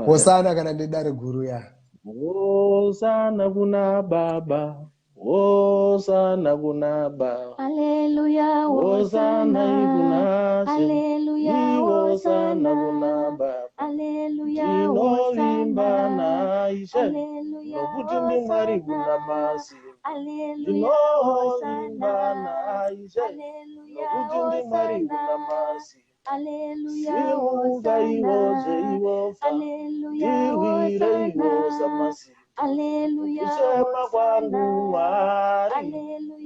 Hosana kana nedare guru ya. Hosana kuna Baba. Hosana kuna Baba. Haleluya, Hosana kuna She. Haleluya, Hosana kuna Baba. Haleluya, Ndinovimba naIshe. Haleluya, Nokuti ndi Mwari kuna masimba. Haleluya, Ndinovimba naIshe. Nokuti ndi Mwari kuna masimba. Simuka iwoje iwofa. Ndirwire iwosa masimba. Kusema kwangu Mwari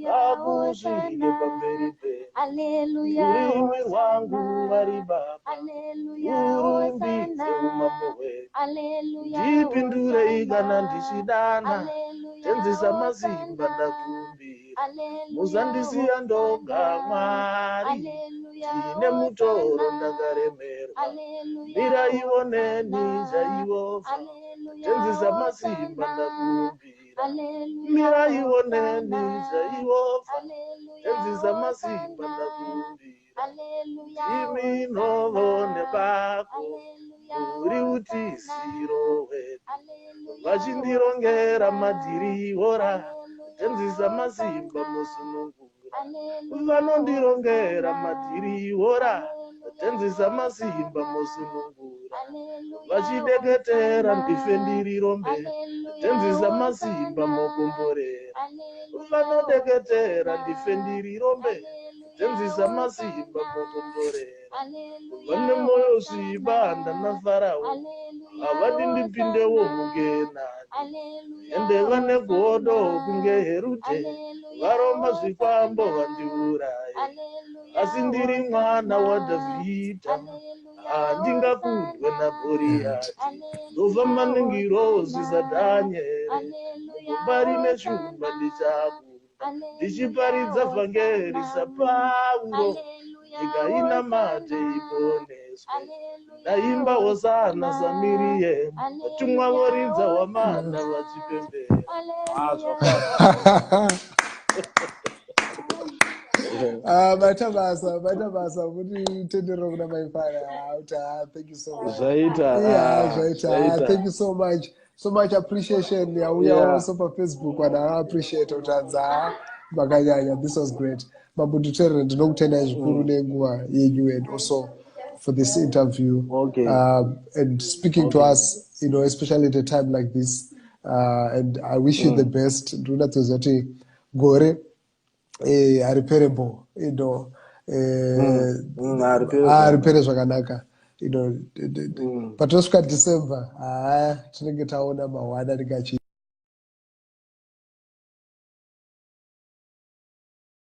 ngakusvike pamberi penyu. Urimi rwangu Mwari Baba urumbidze umambo hwenyu. Ndipindurei kana ndichidana, tenzesa masimba ndakumbira. Musandisiya ndoga Mwari, ndine mutoro ndakaremerwa. Mirayioneni zvaiwofa, tenzesa masimba ndakumbira. Mirayioneni zvaiwofa, tenzesa masimba ndakumbira. Imi novone bako uri utisiro hwedu, vachindirongera madhiriora, tenzisa masimba musunungura. Vanondirongera madhiriora, tenzisa masimba musunungura. Vachideketera ndife ndirirombe, tenzisa masimba mukomborera. Vanodeketera ndife ndirirombe, tenzisa masimba mukomborera. Vane moyo zvibanda naFarao, havadi ndipindewo mugenani. Ende vane godo kunge Herute, varomba zvikwambo vandiuraye. Asi ndiri mwana waDhavhidha, handingakundwe naGoriati. Ndofamba nengirozi zaDhanieri, ngomba rine shumba ndichakunda. Ndichiparidza vhangeri saPauro, nyika ina mate iponeswe. Ndaimba hosana saMiriemu, vatumwa voridza hwamanda vachipembera. Bata kuti tendero kuna maifara. Thank you so much. Zvaita. Thank you so much. So much appreciation. We are also on Facebook and I appreciate utanza bakanyanya. This was great. Mabudutere ndinokutenda zvikuru nenguva yenyu and also for this interview. Okay. And speaking to us, especially at a time like this. And I wish you the best. Nduna tozati gore ariperebo, aripere zvakanaka. Patasvika December, tinenge taona mahwanda ringachi